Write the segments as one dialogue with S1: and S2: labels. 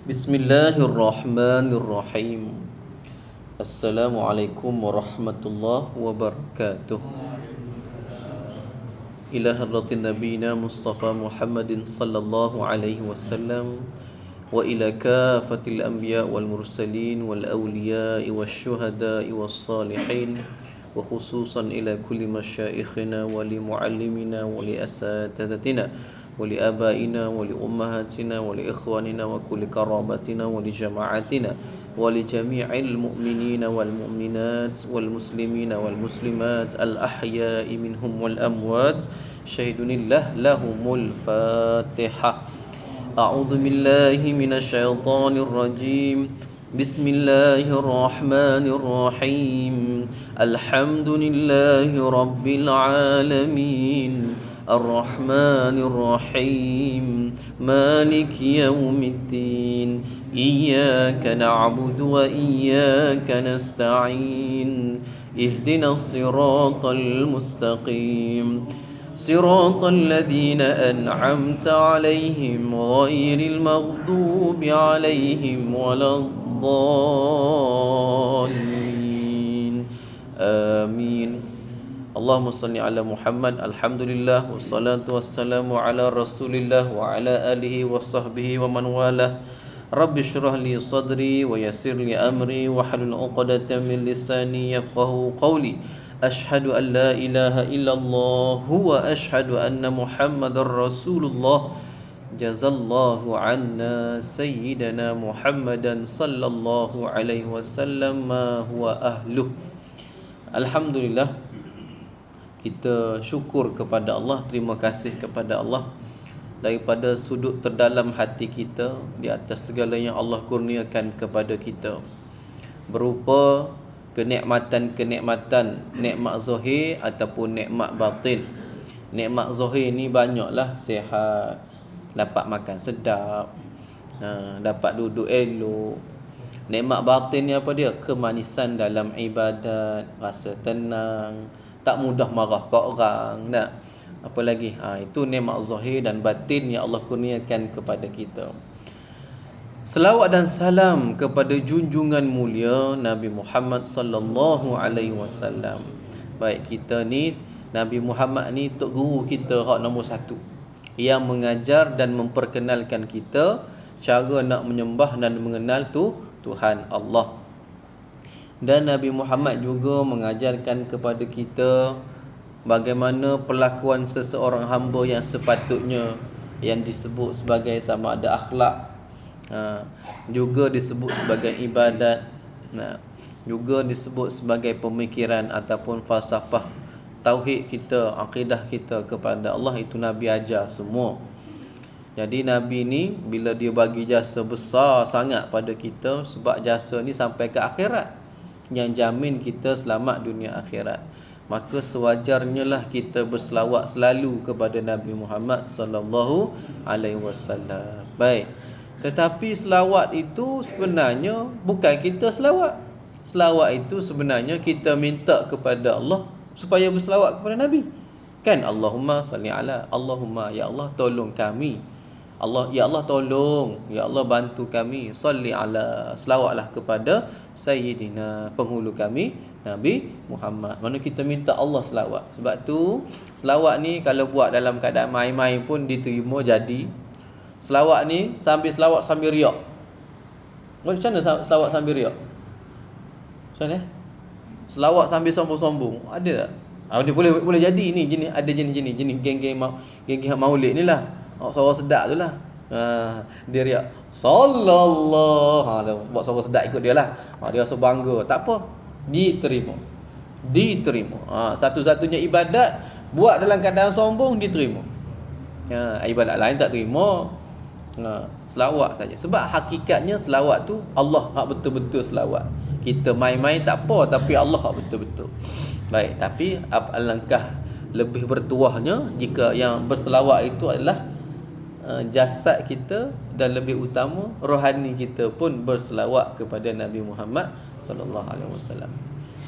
S1: Bismillahirrahmanirrahim. Assalamualaikum warahmatullahi wabarakatuh. Ila hadratin nabiyina Mustafa Muhammadin sallallahu alaihi wasallam wa ila kafatil anbiya wal mursalin wal awliya wal syuhada wal salihin wa khususan ila kulli masyaikhina wa li muallimina wa li asatadatina ولآبائنا ولأمهاتنا ولإخواننا وكل كرامتنا ولجماعتنا ولجميع المؤمنين والمؤمنات والمسلمين والمسلمات الأحياء منهم والأموات شهدوا الله لهم الفاتحة. أعوذ بالله من الشيطان الرجيم. بسم الله الرحمن الرحيم. الحمد لله رب العالمين الرحمن الرحيم مالك يوم الدين إياك نعبد وإياك نستعين اهدنا الصراط المستقيم صراط الذين أنعمت عليهم غير المغضوب عليهم ولا الضالين آمين. Allahumma salli ala Muhammad. Alhamdulillah wassalatu wassalamu ala Rasulillah wa ala alihi wa sahbihi wa man walah. Rabbi shrah li sadri wa yassir li amri wa hlul 'uqdatam min lisani yafqahu qawli. Ashhadu an la ilaha illallah wa ashhadu anna Muhammadar Rasulullah. Jazallahu anna sayyidina Muhammadan sallallahu alaihi wasallam ma huwa ahluh. Alhamdulillah, kita syukur kepada Allah, terima kasih kepada Allah daripada sudut terdalam hati kita di atas segala yang Allah kurniakan kepada kita berupa kenikmatan-kenikmatan, nikmat zahir ataupun nikmat batin. Nikmat zahir ni banyaklah, sihat, dapat makan sedap, dapat duduk elok. Nikmat batin ni apa dia? Kemanisan dalam ibadat, rasa tenang, tak mudah marah ke orang. Apa lagi? Itu nikmat zahir dan batin yang Allah kurniakan kepada kita. Selawat dan salam kepada junjungan mulia Nabi Muhammad sallallahu alaihi wasallam. Baik, kita ni Nabi Muhammad ni tok guru kita hak nombor satu, yang mengajar dan memperkenalkan kita cara nak menyembah dan mengenal Tuhan Allah. Dan Nabi Muhammad juga mengajarkan kepada kita bagaimana perlakuan seseorang hamba yang sepatutnya, yang disebut sebagai sama ada akhlak, juga disebut sebagai ibadat, juga disebut sebagai pemikiran ataupun falsafah tauhid kita, akidah kita kepada Allah. Itu Nabi ajar semua. Jadi Nabi ni bila dia bagi jasa besar sangat pada kita, sebab jasa ni sampai ke akhirat, yang jamin kita selamat dunia akhirat, maka sewajarnya lah kita berselawat selalu kepada Nabi Muhammad sallallahu alaihi wasallam. Baik, tetapi selawat itu sebenarnya bukan kita selawat. Selawat itu sebenarnya kita minta kepada Allah supaya berselawat kepada Nabi. Kan Allahumma salli ala, Allahumma ya Allah tolong kami. Allah, ya Allah tolong, ya Allah bantu kami. Salli ala, selawatlah kepada Sayyidina, penghulu kami Nabi Muhammad. Mana kita minta Allah selawat. Sebab tu selawat ni kalau buat dalam keadaan main-main pun diterima jadi. Selawat ni sambil selawat sambil riak. Macam mana selawat sambil riak? Macam mana? Selawat sambil sombong-sombong. Ada tak? Dia boleh jadi ni, jenis ada jenis geng-geng maulid ni lah. Suara sedap tu lah. Dia riak sallallahu, dia buat suara sedap ikut dia lah. Dia rasa bangga. Tak apa, diterima. Satu-satunya ibadat buat dalam keadaan sombong diterima. Ibadat lain tak terima. Selawat saja. Sebab hakikatnya selawat tu Allah hak betul-betul selawat. Kita main-main tak apa, tapi Allah hak betul-betul. Baik, tapi alangkah lebih bertuahnya jika yang berselawat itu adalah jasad kita, dan lebih utama rohani kita pun berselawat kepada Nabi Muhammad sallallahu alaihi wasallam.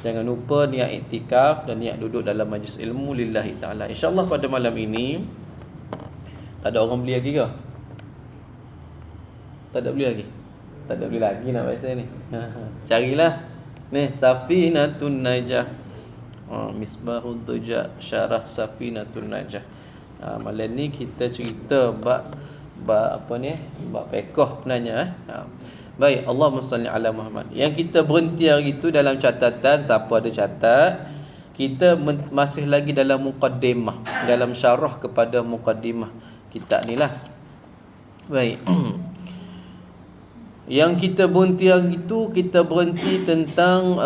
S1: Jangan lupa niat iktikaf dan niat duduk dalam majlis ilmu lillahi taala. Insya-Allah pada malam ini tak ada orang beli lagi ke? Tak ada beli lagi. Tak ada boleh lagi nak baca ni. Carilah. Ni Safinatun Najah. Misbahud Duja Syarah Safinatun Najah. Malam ni kita cerita bab apa ni? Bab fiqh penanya Baik, Allahumma salli ala Muhammad. Yang kita berhenti hari itu dalam catatan, siapa ada catat, kita masih lagi dalam muqaddimah, dalam syarah kepada muqaddimah kitab ni lah. Baik. Yang kita berhenti hari itu, kita berhenti tentang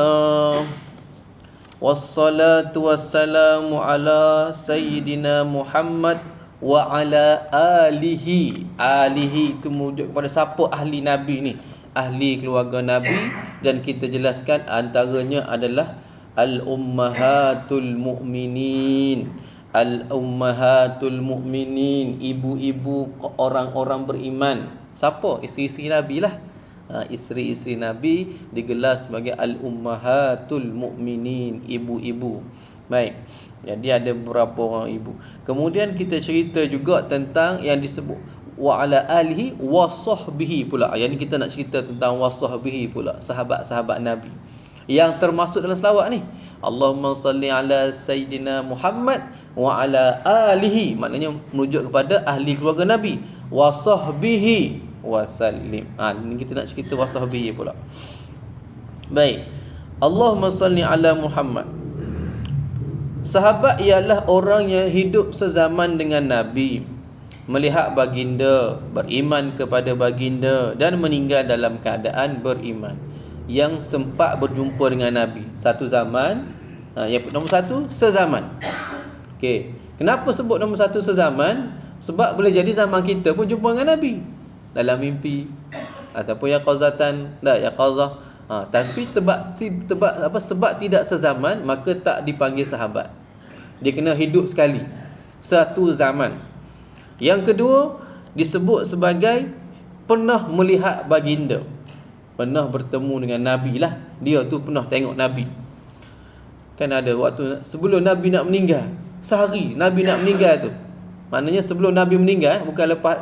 S1: wassalatu wassalamu ala sayyidina Muhammad wa ala alihi. Alihi itu merujuk kepada siapa ahli Nabi ni, ahli keluarga Nabi, dan kita jelaskan antaranya adalah al-ummahatul mu'minin. Al-ummahatul mu'minin, ibu-ibu orang-orang beriman. Siapa? Isteri-isteri Nabi lah. Isteri-isteri Nabi digelar sebagai al-ummahatul mu'minin, ibu-ibu. Baik. Jadi ada beberapa orang ibu. Kemudian kita cerita juga tentang yang disebut wa ala alihi wa sahbihi pula. Yang ni kita nak cerita tentang wa sahbihi pula, sahabat-sahabat Nabi yang termasuk dalam selawat ni. Allahumma salli ala sayyidina Muhammad wa ala alihi, maknanya merujuk kepada ahli keluarga Nabi, wa sahbihi wa sallim. Ni kita nak cerita wa sahbihi pula. Baik. Allahumma salli ala Muhammad. Sahabat ialah orang yang hidup sezaman dengan Nabi, melihat baginda, beriman kepada baginda, dan meninggal dalam keadaan beriman, yang sempat berjumpa dengan Nabi satu zaman. Yang nombor satu, sezaman. Okey, kenapa sebut nombor satu sezaman? Sebab boleh jadi zaman kita pun jumpa dengan Nabi dalam mimpi ataupun yaqazatan, yaqazah. Tapi sebab tidak sezaman, maka tak dipanggil sahabat. Dia kena hidup sekali, satu zaman. Yang kedua, disebut sebagai pernah melihat baginda, pernah bertemu dengan Nabi lah. Dia tu pernah tengok Nabi. Kan ada waktu sebelum Nabi nak meninggal, sehari Nabi nak meninggal tu, maknanya sebelum Nabi meninggal, bukan lepas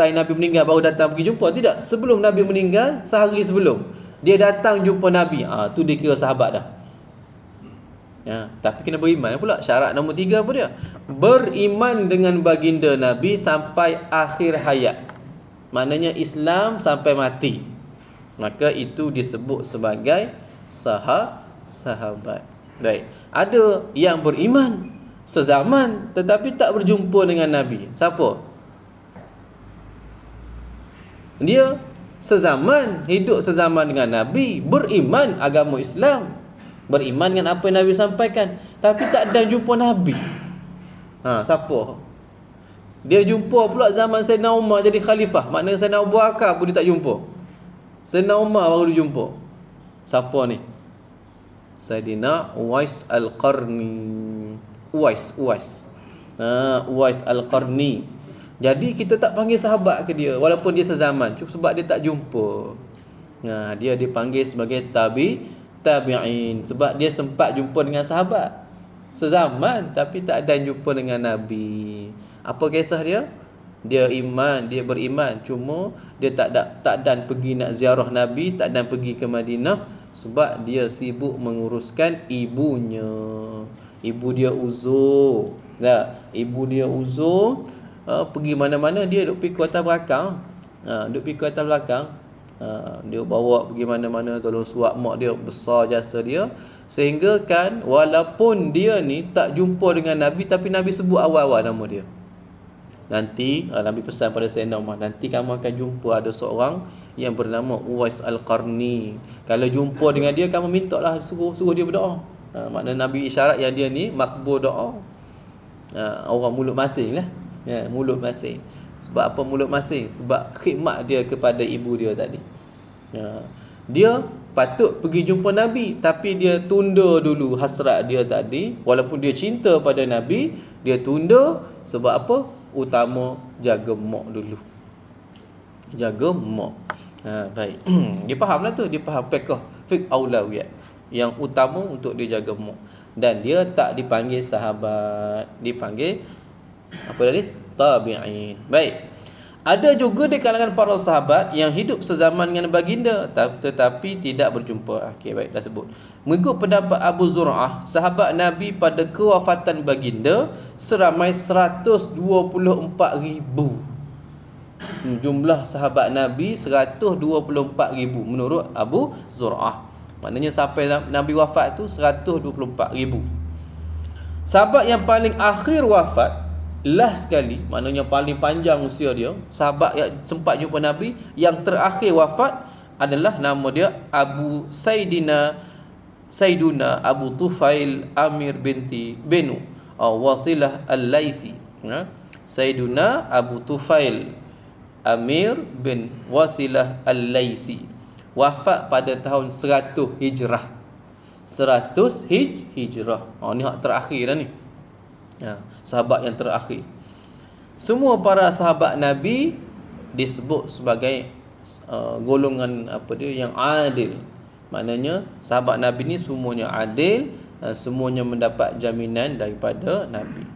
S1: time Nabi meninggal baru datang pergi jumpa. Tidak, sebelum Nabi meninggal, sehari sebelum dia datang jumpa Nabi. Tu dia kira sahabat dah. Tapi kena beriman pula. Syarat nombor 3 apa dia? Beriman dengan baginda Nabi sampai akhir hayat, maknanya Islam sampai mati. Maka itu disebut sebagai sahabat. Baik. Ada yang beriman sezaman tetapi tak berjumpa dengan Nabi. Siapa? Dia sezaman, hidup sezaman dengan Nabi, beriman agama Islam, beriman dengan apa yang Nabi sampaikan, tapi tak ada jumpa Nabi. Siapa? Dia jumpa pula zaman Sayyidina Umar jadi khalifah, maknanya Sayyidina Abu Bakar pun dia tak jumpa. Sayyidina Umar baru dia jumpa. Siapa ni? Sayyidina Uwais Al-Qarni. Uwais Al-Qarni. Jadi kita tak panggil sahabat ke dia walaupun dia sezaman, cuma sebab dia tak jumpa. Dia dipanggil sebagai tabi'in sebab dia sempat jumpa dengan sahabat sezaman tapi tak ada jumpa dengan Nabi. Apa kisah dia? Dia beriman, cuma dia tak dan pergi nak ziarah Nabi, tak dan pergi ke Madinah sebab dia sibuk menguruskan ibunya. Ibu dia uzur. Ibu dia uzur, pergi mana-mana dia duduk pergi ke atas belakang. Dia bawa pergi mana-mana, tolong suap mak dia, besar jasa dia, sehingga kan walaupun dia ni tak jumpa dengan Nabi, tapi Nabi sebut awal-awal nama dia. Nanti Nabi pesan pada Sayyidina Umar, nanti kamu akan jumpa ada seorang yang bernama Uwais Al-Qarni. Kalau jumpa dengan dia, kamu mintalah suruh dia berdoa. Maknanya Nabi isyarat yang dia ni makbul doa. Orang mulut masing lah. Mulut masing. Sebab apa mulut masing? Sebab khidmat dia kepada ibu dia tadi. Dia patut pergi jumpa Nabi, tapi dia tunda dulu hasrat dia tadi. Walaupun dia cinta pada Nabi, dia tunda. Sebab apa? Utama jaga mak dulu. Jaga mak. Baik. Dia faham lah tu. Dia faham fiqh aulawiyat. Yang utama untuk dia jaga mak. Dan dia tak dipanggil sahabat, dipanggil apa tadi? Tabi'in. Baik. Ada juga di kalangan para sahabat yang hidup sezaman dengan baginda tetapi tidak berjumpa. Okey, baik, dah sebut. Mengikut pendapat Abu Zur'ah, sahabat Nabi pada kewafatan baginda seramai 124,000. Jumlah sahabat Nabi 124,000 menurut Abu Zur'ah. Maknanya sampai Nabi wafat tu 124,000. Sahabat yang paling akhir wafat, last sekali, maknanya paling panjang usia dia, sahabat yang sempat jumpa Nabi yang terakhir wafat adalah nama dia Saiduna Abu Tufail Amir binu Wathilah Al-Laythi. Saiduna Abu Tufail Amir bin Wathilah Al-Laythi, wafat pada tahun 100 Hijrah. 100 Hijrah. Ni hak terakhir dah ni. Sahabat yang terakhir. Semua para sahabat Nabi disebut sebagai golongan yang adil. Maknanya sahabat Nabi ni semuanya adil, semuanya mendapat jaminan daripada Nabi.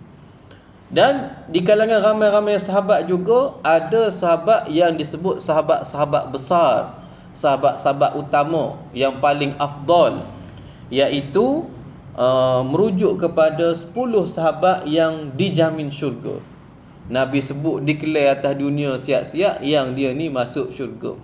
S1: Dan di kalangan ramai-ramai sahabat juga ada sahabat yang disebut sahabat-sahabat besar, sahabat-sahabat utama yang paling afdal, iaitu merujuk kepada 10 sahabat yang dijamin syurga. Nabi sebut declare atas dunia siap-siap yang dia ni masuk syurga.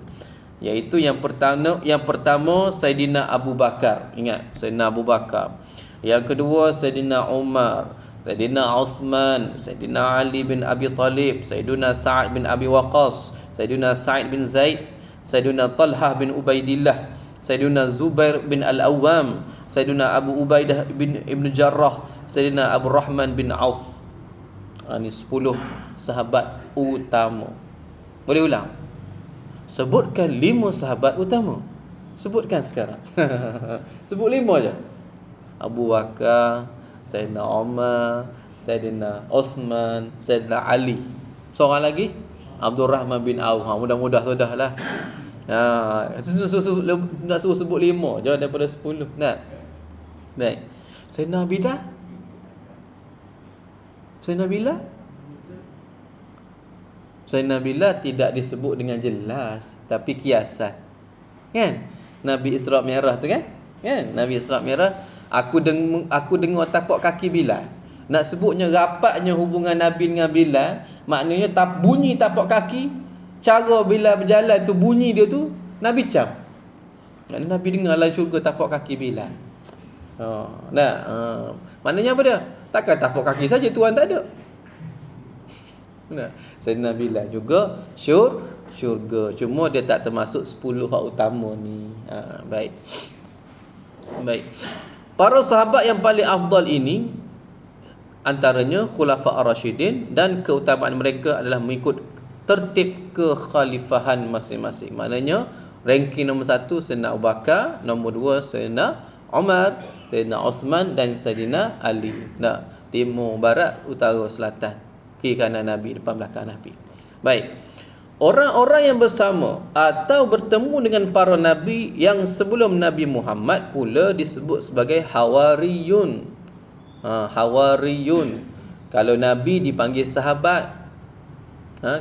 S1: Iaitu yang pertama Saidina Abu Bakar. Ingat, Saidina Abu Bakar. Yang kedua Saidina Umar, Saidina Uthman, Saidina Ali bin Abi Talib, Saidina Sa'ad bin Abi Waqqas, Saidina Sa'id bin Zaid, Saidina Talhah bin Ubaidillah, Saidina Zubair bin Al-Awwam, Saidina Abu Ubaidah bin Ibn Jarrah, Saidina Abu Rahman bin Auf. Ini 10 sahabat utama. Boleh ulang? Sebutkan 5 sahabat utama. Sebutkan sekarang. Sebut 5 je. Abu Bakar, Saidina Umar, Saidina Uthman, Saidina Ali. Seorang lagi Abdul Rahman bin Auf. Mudah-mudah sudah lah. Nak suruh sebut 5 je daripada 10. Nak? Baik. Saidina Bilal? Saidina Bilal? Saidina Bilal tidak disebut dengan jelas, tapi kiasan. Kan? Nabi Isra Mi'raj tu kan? Kan? Nabi Isra Mi'raj, aku dengar tapak kaki Bilal. Nak sebutnya rapatnya hubungan Nabi dengan Bilal, maknanya bunyi tapak kaki, cara Bilal berjalan tu, bunyi dia tu Nabi cam. Maknanya Nabi dengar dalam syurga tapak kaki Bilal. Maknanya apa dia? Takkan tapak kaki saja Tuhan tak ada. Sayyidina Bilal juga syurga. Cuma dia tak termasuk 10 hak utama ni. Baik. Para sahabat yang paling afdal ini antaranya Khulafa Ar-Rasyidin, dan keutamaan mereka adalah mengikut tertib kekhalifahan masing-masing. Maknanya ranking nombor 1 Sayyidina Abu Bakar, nombor 2 Sayyidina Umar, Sayyidina Uthman dan Sayyidina Ali. Timur, barat, utara, selatan, kiri kanan Nabi, depan belakang Nabi. Baik. Orang-orang yang bersama atau bertemu dengan para Nabi yang sebelum Nabi Muhammad pula disebut sebagai Hawariyun. Hawariyun. Kalau Nabi dipanggil sahabat.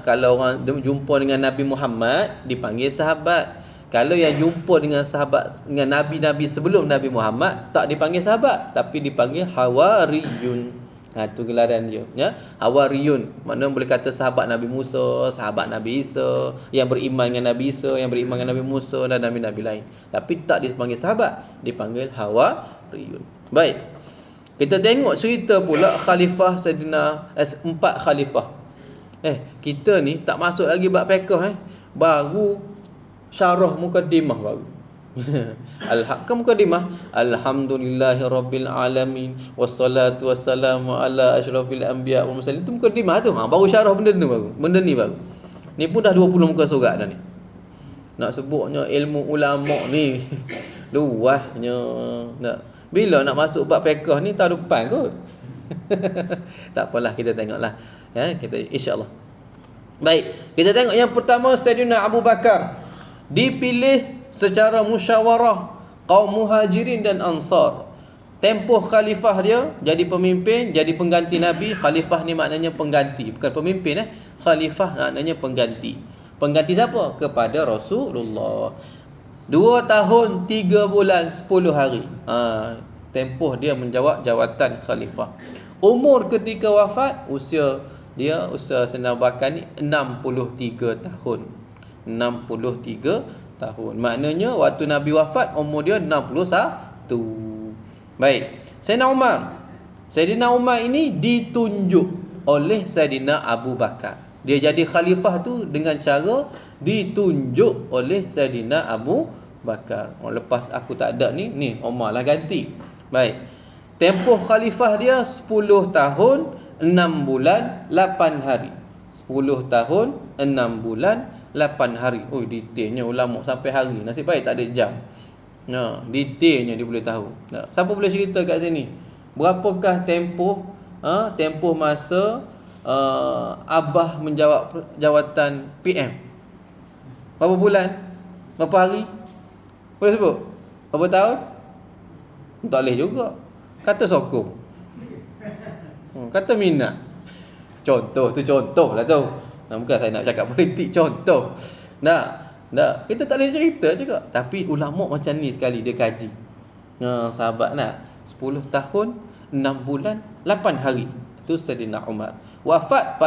S1: Kalau orang jumpa dengan Nabi Muhammad dipanggil sahabat. Kalau yang jumpa dengan sahabat, dengan Nabi-Nabi sebelum Nabi Muhammad, tak dipanggil sahabat, tapi dipanggil Hawariyun. Itu gelaran dia, ya. Hawariyun, maknanya boleh kata sahabat Nabi Musa, sahabat Nabi Isa, yang beriman dengan Nabi Isa, yang beriman dengan Nabi Musa dan Nabi-Nabi lain. Tapi tak dipanggil sahabat, dipanggil Hawariyun. Baik. Kita tengok cerita pula khalifah Sayyidina 4 khalifah. Kita ni tak masuk lagi bab fiqh baru syarah mukaddimah baru. Kan mukaddimah, alhamdulillahirabbil alamin wassalatu wassalamu ala asyrafil anbiya wal mursalin. Itu mukaddimah tu. Baru syarah benda ni baru. Ni pun dah 20 muka surat dah ni. Nak sebutnya ilmu ulama ni luahnya. Bila nak masuk bab fiqh ni tahun depan kot. Tak apalah, kita tengoklah. Kita insya-Allah. Baik, kita tengok yang pertama Sayyidina Abu Bakar. Dipilih secara musyawarah kaum Muhajirin dan Ansar. tempoh khalifah dia jadi pemimpin, jadi pengganti Nabi. Khalifah ni maknanya pengganti, bukan pemimpin. Khalifah maknanya pengganti. Pengganti siapa? Kepada Rasulullah. 2 tahun 3 bulan 10 hari. Tempoh dia menjawab jawatan khalifah. Umur ketika wafat, usia Sayyidina Abu Bakar ni 63 tahun. 63 tahun. Maknanya waktu Nabi wafat umur dia 61. Baik. Sayyidina Umar ini ditunjuk oleh Sayyidina Abu Bakar. Dia jadi khalifah tu dengan cara ditunjuk oleh Sayyidina Abu Bakar. Lepas aku tak ada ni Umar lah ganti. Baik. Tempoh khalifah dia 10 tahun 6 bulan 8 hari. 10 tahun 6 bulan 8 hari. Oh, detailnya ulama sampai hari. Nasib baik tak ada jam. Detailnya dia boleh tahu. Siapa boleh cerita kat sini? Berapakah tempoh masa Abah menjawab jawatan PM? Berapa bulan? Berapa hari? Boleh sebut? Berapa tahun? Tak boleh juga. Kata sokong. Kata minat. Contoh lah tu. Bukan saya nak cakap politik, contoh. Kita tak boleh cerita juga. Tapi ulama macam ni sekali dia kaji. Sahabat nak 10 tahun 6 bulan 8 hari. Itu Sayyidina Umar. Wafat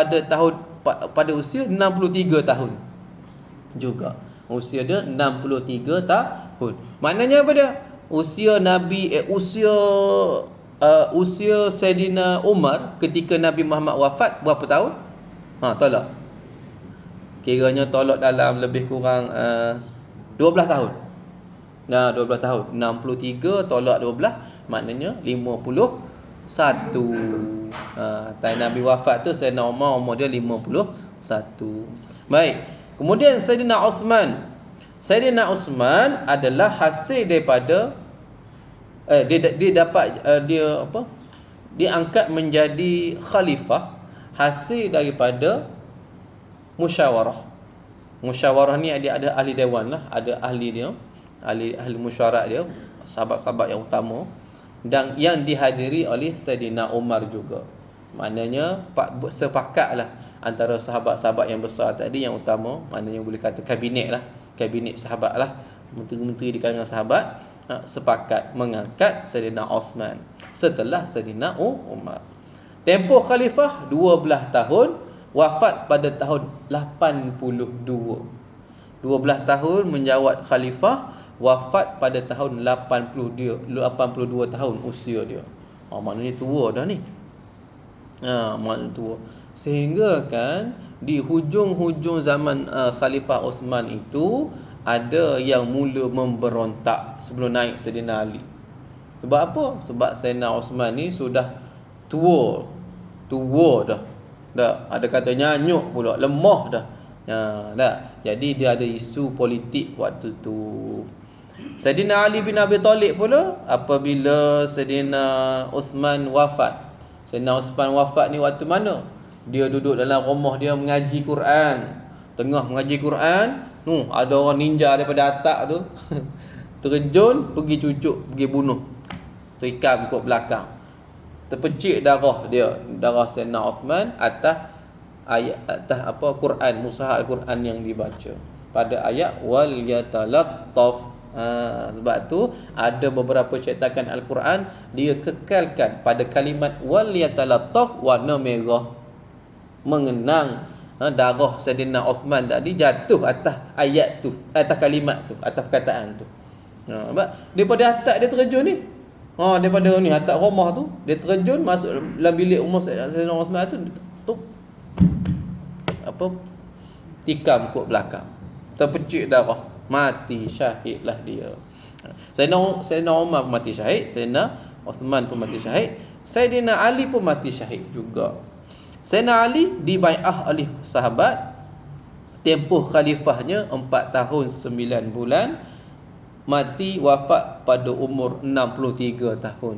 S1: pada usia 63 tahun. Juga. Usia dia 63 tahun. Maknanya apa dia? Usia Sayyidina Umar ketika Nabi Muhammad wafat berapa tahun? Tolak. Kiranya tolak dalam lebih kurang 12 tahun. 12 tahun. 63 tolak 12 maknanya 51. Time Nabi wafat tu Sayyidina Umar umur dia 51. Baik. Kemudian Sayyidina Uthman. Sayyidina Uthman adalah hasil daripada dia angkat menjadi khalifah hasil daripada musyawarah. Musyawarah ni ada ahli dewan lah, ada ahli dia, ahli mesyuarat dia, sahabat-sahabat yang utama, dan yang dihadiri oleh Sayyidina Umar juga. Maknanya sepakatlah antara sahabat-sahabat yang besar tadi yang utama, maknanya boleh kata kabinet sahabat lah, menteri-menteri di kalangan sahabat sepakat mengangkat Sayyidina Uthman setelah Sayyidina Umar. Tempoh khalifah 12 tahun, wafat pada tahun 82. 12 tahun menjawat khalifah, wafat pada tahun 82 tahun usia dia. Maknanya tua dah ni. Maknanya tua. Sehingga kan di hujung-hujung zaman Khalifah Uthman itu ada yang mula memberontak sebelum naik Sayyidina Ali. Sebab apa? Sebab Sayyidina Uthman ni sudah tua dah. Ada kata nyanyuk pula, lemah dah. Jadi dia ada isu politik waktu tu. Sayyidina Ali bin Abi Talib pula apabila Sayyidina Uthman wafat. Sayyidina Uthman wafat ni waktu mana? Dia duduk dalam rumah dia mengaji Quran. Tengah mengaji Quran, ada orang ninja daripada atas tu terjun, pergi cucuk, pergi bunuh. Terikam kat belakang. Terpecik darah Sayyidina Uthman atas Quran, mushaf Al-Quran yang dibaca. Pada ayat wal yatalattaf. Sebab tu ada beberapa cetakan Al-Quran dia kekalkan pada kalimat wal yatalattaf warna merah, mengenang darah Sayyidina Uthman tadi jatuh atas ayat tu, atas kalimat tu, atas perkataan tu. Sebab daripada atas dia terjun ni. Daripada ni atas rumah tu dia terjun masuk dalam bilik rumah Sayyidina Uthman tu tikam kot belakang. Terpecik darah, mati syahidlah dia. Sayyidina Umar pun mati syahid, Sayyidina Uthman pun mati syahid, Sayyidina Ali pun mati syahid juga. Sayyidina Ali dibai'ah oleh sahabat, tempoh khalifahnya 4 tahun 9 bulan, mati wafat pada umur 63 tahun.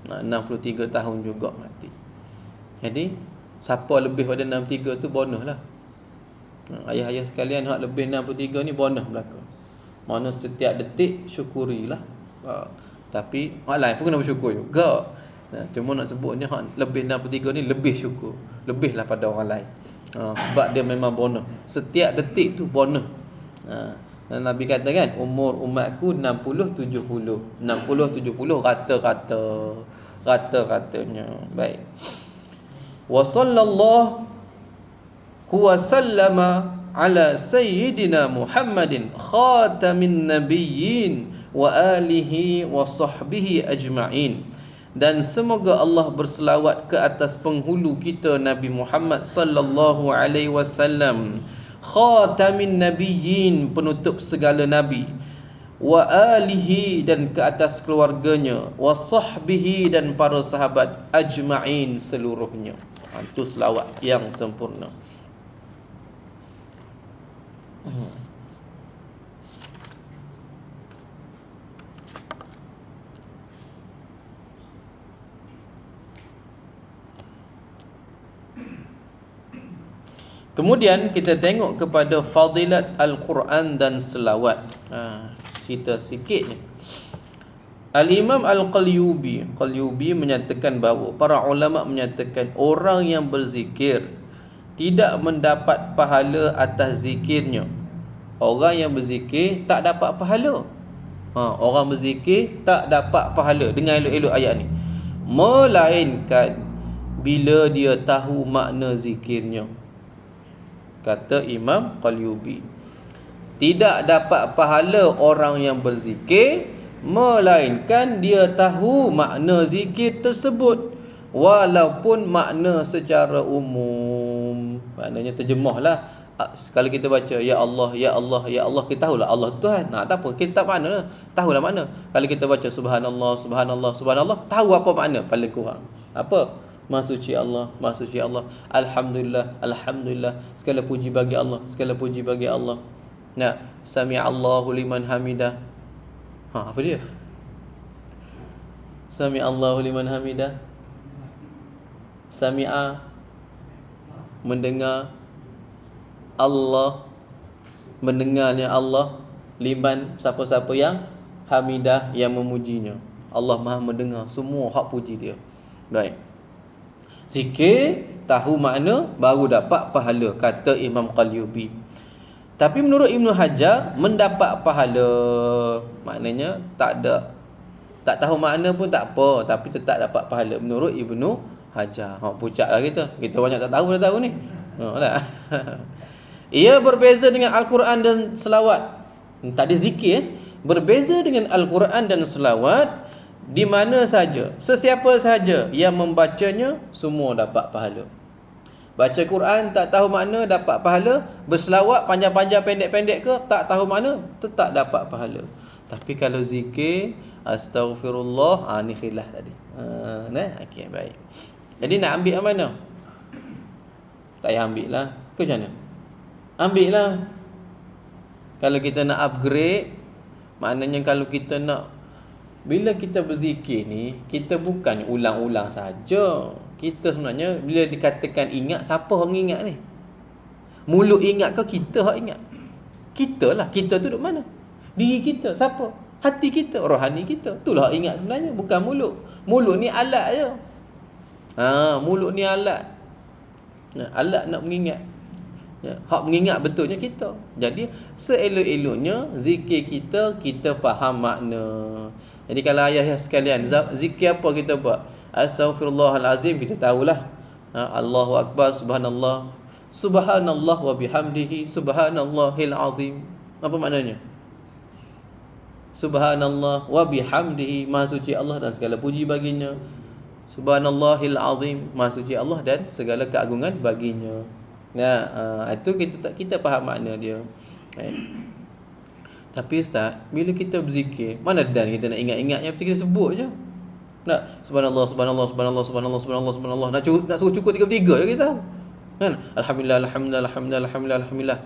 S1: 63 tahun juga mati. Jadi siapa lebih pada 63 tu bonus lah. Ayah-ayah sekalian hak lebih 63 ni bonus belaka. Mana setiap detik syukurilah. Tapi hak lain pun kena bersyukur juga. Cuma nak sebutnya hak lebih 63 ni lebih syukur. Lebihlah pada orang lain. Sebab dia memang bonus. Setiap detik tu bonus. Dan Nabi kata kan, umur umatku 60-70. 60-70 rata-ratanya. Baik. Wa sallallahu wa sallama ala sayyidina Muhammadin khatamin nabiyyin wa alihi wa sahbihi ajma'in. Dan semoga Allah berselawat ke atas penghulu kita Nabi Muhammad sallallahu alaihi wasallam, khatamin nabiyyin, penutup segala nabi, wa alihi, dan ke atas keluarganya, wa sahbihi, dan para sahabat, ajma'in, seluruhnya. Itu selawat yang sempurna. Kemudian kita tengok kepada fadilat Al-Quran dan selawat. Cerita sikit je. Al-Imam Al-Qalyubi menyatakan bahawa para ulama menyatakan orang yang berzikir tidak mendapat pahala atas zikirnya. Orang yang berzikir tak dapat pahala. Orang berzikir tak dapat pahala. Dengar elok-elok ayat ni. Melainkan bila dia tahu makna zikirnya. Kata Imam Qalyubi, tidak dapat pahala orang yang berzikir melainkan dia tahu makna zikir tersebut, walaupun makna secara umum. Maknanya terjemahlah. Kalau kita baca ya Allah, ya Allah, ya Allah, kita tahulah Allah tu Tuhan. Tak apa, kita tak makna, tahulah makna. Kalau kita baca subhanallah, subhanallah, subhanallah, tahu apa makna paling kurang. Apa? Maha suci Allah, Maha suci Allah. Alhamdulillah, alhamdulillah. Segala puji bagi Allah, segala puji bagi Allah. Sami'allahu liman hamidah. Apa dia? Sami'allahu liman hamidah. Sami'a, mendengar. Allah, mendengarnya Allah. Liman, siapa-siapa yang hamidah, yang memujinya. Allah Maha mendengar semua hak puji dia. Baik. Zikir, tahu makna, baru dapat pahala, kata Imam Qalyubi. Tapi menurut Ibnu Hajar, mendapat pahala, maknanya tak tahu makna pun tak apa, tapi tetap dapat pahala menurut Ibnu Hajar. Pucat lah kita banyak tak tahu, dah tahu ni. Ia berbeza dengan Al-Quran dan selawat. Tadi zikir, berbeza dengan Al-Quran dan selawat di mana saja, sesiapa sahaja yang membacanya, semua dapat pahala. Baca Quran tak tahu makna, dapat pahala. Berselawat panjang-panjang, pendek-pendek ke, tak tahu makna, tetap dapat pahala. Tapi kalau zikir, astaghfirullah, ni khilaf tadi. Okey, baik. Jadi nak ambil yang mana? Tak payah ambil lah. Ke macam mana? Ambil lah. Kalau kita nak upgrade, maknanya kalau kita nak, bila kita berzikir ni, kita bukan ulang-ulang saja. Kita sebenarnya bila dikatakan ingat, siapa yang ingat ni? Mulut ingat ke kita yang ingat? Kita lah. Kita tu duduk mana? Diri kita. Siapa? Hati kita, rohani kita. Itulah yang ingat sebenarnya, bukan mulut. Mulut ni alat je. Mulut ni alat. Alat nak mengingat. Hak mengingat betulnya kita. Jadi seelok-eloknya zikir kita faham makna. Jadi kalau ayah sekalian, zikir apa kita buat? Astaghfirullahalazim, kita tahulah. Allahu Akbar, subhanallah. Subhanallah wa bihamdihi, subhanallahil azim. Apa maknanya? Subhanallah wa bihamdihi, Maha suci Allah dan segala puji baginya. Subhanallahil azim, Maha suci Allah dan segala keagungan baginya. Itu kita faham makna dia. Tapi Ustaz, bila kita berzikir, mana dan kita nak ingat-ingatnya, kita sebut je. Subhanallah, subhanallah, subhanallah, subhanallah, subhanallah, subhanallah. Nak suruh cukup 33 je kita tahu. Kan? Alhamdulillah, alhamdulillah, alhamdulillah, alhamdulillah, alhamdulillah.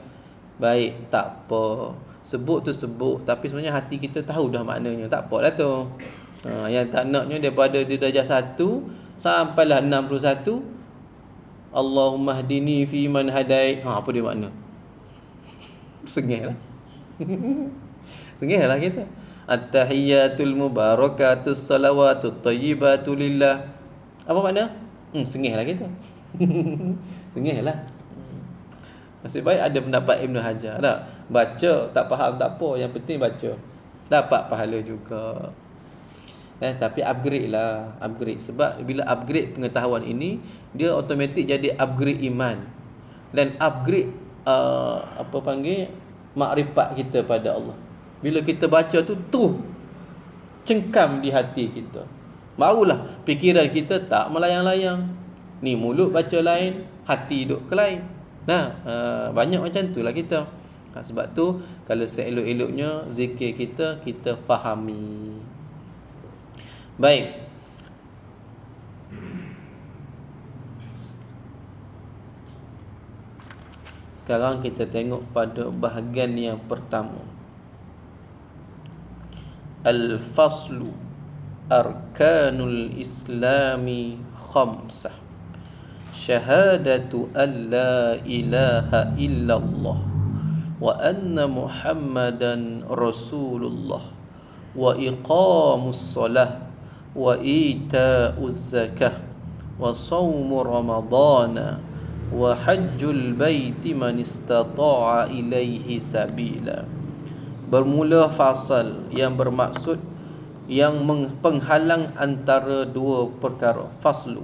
S1: Baik, tak apa. Sebut tu sebut, tapi sebenarnya hati kita tahu dah maknanya. Tak apalah tu. Yang tak naknya daripada dia darjah 1 sampailah 61. Allahumma hdini fi man hadait. Apa dia makna? Sengih lah. Sengih lah kita. At-tahiyyatul mubarakatus salawatut thayyibatu lillah. Apa makna? Sengih lah kita. Sengih lah. Nasib baik ada pendapat Ibn Hajar tak? Baca, tak faham tak apa, yang penting baca, dapat pahala juga. Tapi upgrade lah, upgrade. Sebab bila upgrade pengetahuan ini, dia automatik jadi upgrade iman. Dan upgrade makrifat kita pada Allah. Bila kita baca tu cengkam di hati kita, barulah fikiran kita tak melayang-layang. Ni mulut baca lain, hati duduk ke lain. Banyak macam tu lah kita. Sebab tu kalau seelok-eloknya zikir kita fahami. Baik. Sekarang kita tengok pada bahagian yang pertama. Al-faslu arkanul islami khamsah. Syahadatu an la ilaha illallah wa anna muhammadan rasulullah wa iqamus salah wa ita'uz zakah wa sawmu ramadana wa hajjul baiti man istata'a ilaihi sabila. Bermula fasal yang bermaksud yang penghalang antara dua perkara. Faslu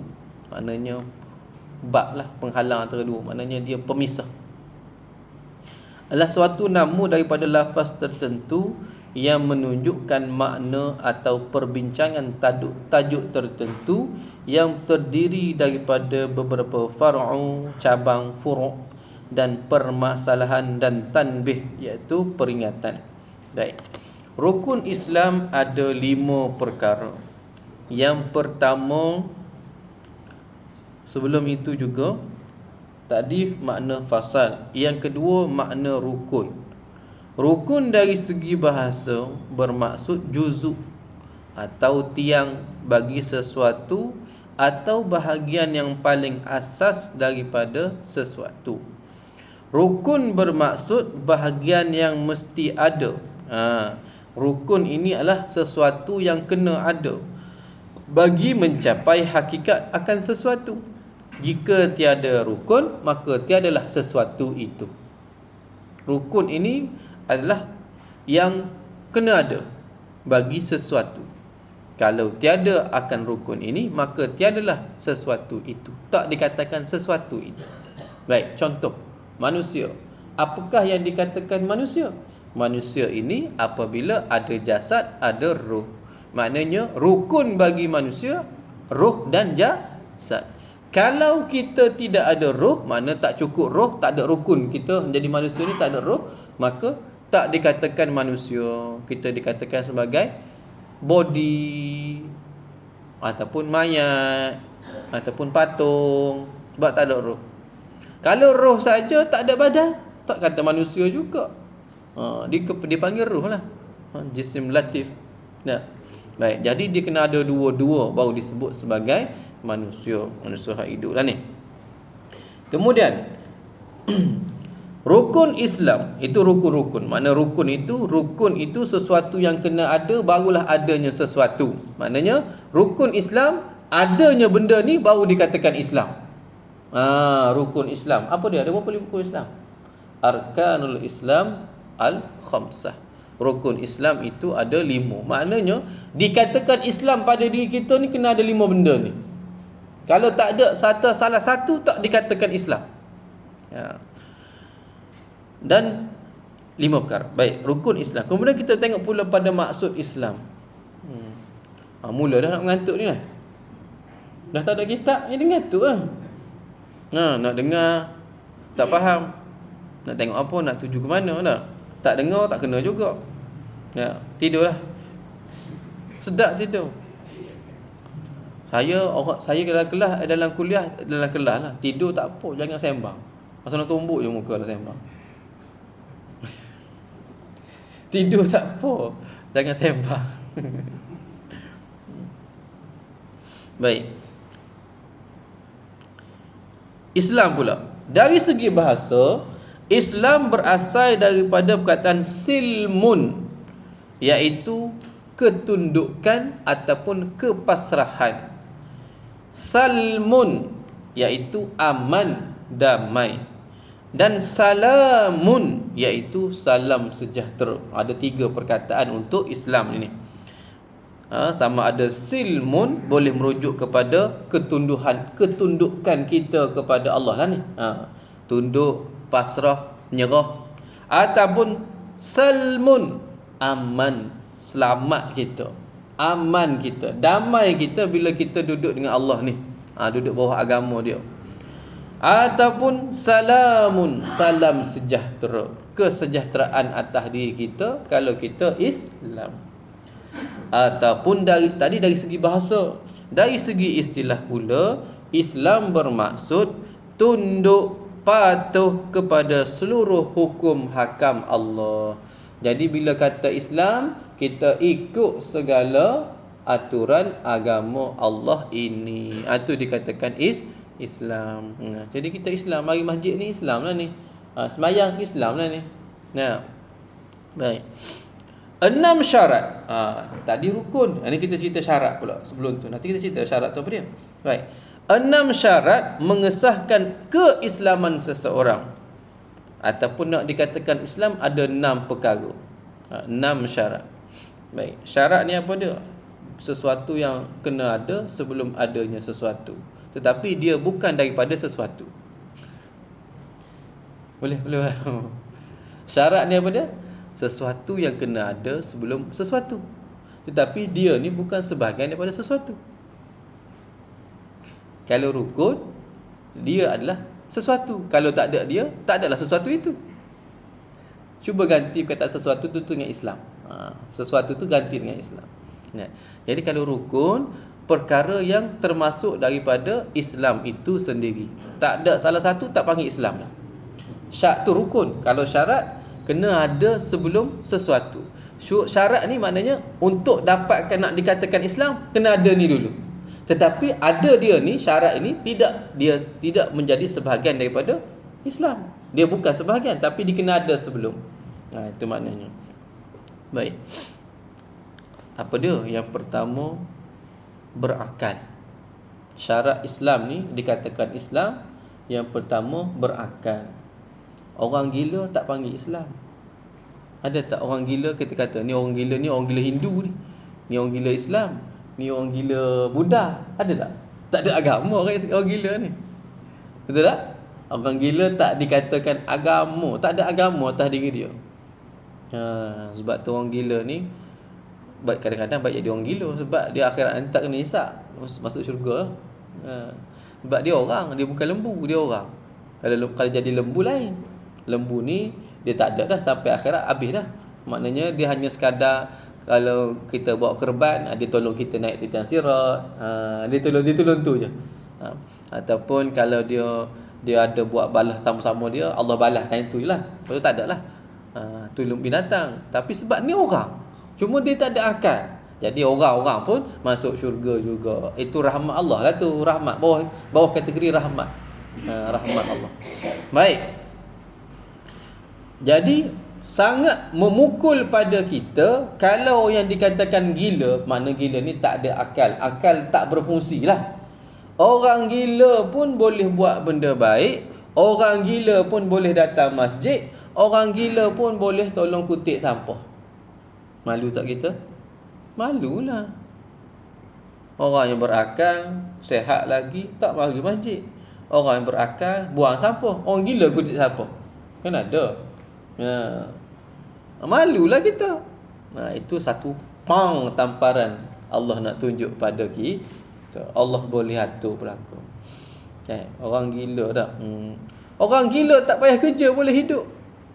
S1: maknanya bab lah, penghalang antara dua, maknanya dia pemisah. Adalah suatu nama daripada lafaz tertentu yang menunjukkan makna atau perbincangan tajuk tertentu yang terdiri daripada beberapa far'u, cabang, furu' dan permasalahan dan tanbih, iaitu peringatan. Baik. Rukun Islam ada 5 perkara. Yang pertama, sebelum itu juga tadi makna fasal. Yang kedua makna rukun. Rukun dari segi bahasa bermaksud juzuk atau tiang bagi sesuatu atau bahagian yang paling asas daripada sesuatu. Rukun bermaksud bahagian yang mesti ada. Rukun ini adalah sesuatu yang kena ada bagi mencapai hakikat akan sesuatu. Jika tiada rukun, maka tiadalah sesuatu itu. Rukun ini adalah yang kena ada bagi sesuatu. Kalau tiada akan rukun ini, maka tiadalah sesuatu itu. Tak dikatakan sesuatu itu. Baik, contoh manusia. Apakah yang dikatakan manusia? Manusia ini apabila ada jasad, ada roh. Maknanya rukun bagi manusia roh dan jasad. Kalau kita tidak ada roh, makna tak cukup roh, tak ada rukun, kita menjadi manusia ni tak ada roh, maka tak dikatakan manusia. Kita dikatakan sebagai body ataupun mayat ataupun patung, sebab tak ada roh. Kalau roh saja tak ada badan, tak kata manusia juga. Dipanggil roh lah, jisim latif. Baik, jadi dia kena ada dua-dua baru disebut sebagai manusia hak hidup lah ni. Kemudian rukun Islam itu rukun-rukun. Makna rukun itu sesuatu yang kena ada, barulah adanya sesuatu. Maknanya rukun Islam, adanya benda ni baru dikatakan Islam. Rukun Islam. Apa dia? Ada berapa rukun Islam? Arkanul Islam al-khamsah. Rukun Islam itu ada 5. Maknanya dikatakan Islam pada diri kita ni kena ada 5 benda ni. Kalau tak ada salah satu, tak dikatakan Islam. Dan 5 perkara. Baik, rukun Islam. Kemudian kita tengok pula pada maksud Islam. Mula dah nak mengantuk ni lah. Dah tak ada kitab, jadi ngantuk lah. Nak dengar, tak faham. Nak tengok apa, nak tuju ke mana dah. Tak dengar, tak kena juga. Tidur lah. Sedap tidur. Saya dalam kuliah, dalam kelas lah, tidur tak apa, jangan sembang. Masa nak tumbuk je muka dah sembang. Tidur tak apa, jangan sembang. Baik. Islam pula, dari segi bahasa, Islam berasal daripada perkataan silmun. iaitu ketundukan ataupun kepasrahan. Salmun, iaitu aman, damai. Dan salamun, iaitu salam sejahtera. Ada 3 perkataan untuk Islam ini. Sama ada silmun, boleh merujuk kepada ketundukan kita kepada Allah lah ni. Tunduk, pasrah, menyerah. Ataupun salmun, aman, selamat kita, aman kita, damai kita bila kita duduk dengan Allah ni, duduk bawah agama dia. Ataupun salamun, salam sejahtera, kesejahteraan atas diri kita kalau kita Islam. Ataupun dari segi bahasa, dari segi istilah pula, Islam bermaksud tunduk patuh kepada seluruh hukum hakam Allah. Jadi bila kata Islam, kita ikut segala aturan agama Allah ini. Itu dikatakan Islam. Jadi kita Islam, mari masjid ni Islam lah ni. Semayang Islam lah ni. Baik. 6 syarat. Tadi rukun. Ini kita cerita syarat pula sebelum tu. Nanti kita cerita syarat tu apa dia. Baik. 6 syarat mengesahkan keislaman seseorang. Ataupun nak dikatakan Islam ada 6 perkara. 6 syarat. Baik. Syarat ni apa dia? Sesuatu yang kena ada sebelum adanya sesuatu. Tetapi dia bukan daripada sesuatu. Boleh. Syarat ni apa dia? Sesuatu yang kena ada sebelum sesuatu. Tetapi dia ni bukan sebahagian daripada sesuatu. Kalau rukun, dia adalah sesuatu. Kalau tak ada dia, tak adalah sesuatu itu. Cuba ganti perkataan sesuatu tu dengan Islam. Sesuatu tu ganti dengan Islam. Jadi kalau rukun, perkara yang termasuk daripada Islam itu sendiri. Tak ada salah satu, tak panggil Islam lah. Syarat tu rukun. Kalau syarat, kena ada sebelum sesuatu. Syarat ni maknanya untuk dapatkan nak dikatakan Islam, kena ada ni dulu. Tetapi ada dia ni, syarat ini dia tidak menjadi sebahagian daripada Islam. Dia bukan sebahagian, tapi dia kena ada sebelum. Itu maknanya. Baik. Apa dia? Yang pertama, berakal. Syarat Islam ni dikatakan Islam, yang pertama berakal. Orang gila tak panggil Islam. Ada tak orang gila kita kata ni orang gila Hindu ni. Ni orang gila Islam. Ni orang gila Buddha. Ada tak? Tak ada agama orang gila ni. Betul tak? Orang gila tak dikatakan agama. Tak ada agama atas diri dia. Sebab tu orang gila ni kadang-kadang baik jadi orang gila. Sebab dia akhirat nanti tak kena hisap, masuk syurga. Sebab dia orang, dia bukan lembu, dia orang. Kalau jadi lembu lain. Lembu ni dia tak ada dah sampai akhirat, habis dah. Maknanya dia hanya sekadar kalau kita bawa kerban, dia tolong kita naik titian sirat. Dia tolong tu je. Ataupun kalau dia ada buat balas sama-sama dia, Allah balaskan itu je lah. Lepas tu tak ada lah. Tolong binatang. Tapi sebab ni orang, cuma dia tak ada akal. Jadi orang-orang pun masuk syurga juga. Itu rahmat Allah lah tu. Rahmat bawah kategori rahmat. Rahmat Allah. Baik. Jadi sangat memukul pada kita kalau yang dikatakan gila, makna gila ni tak ada akal. Akal tak berfungsi lah. Orang gila pun boleh buat benda baik. Orang gila pun boleh datang masjid. Orang gila pun boleh tolong kutip sampah. Malu tak kita? Malulah. Orang yang berakal, sehat lagi, tak pergi masjid. Orang yang berakal, buang sampah. Orang gila kutip sampah. Kan ada. Malulah kita. Itu satu tamparan Allah nak tunjuk pada kita. Allah boleh atur berlaku. Orang gila dah. Orang gila tak payah kerja boleh hidup.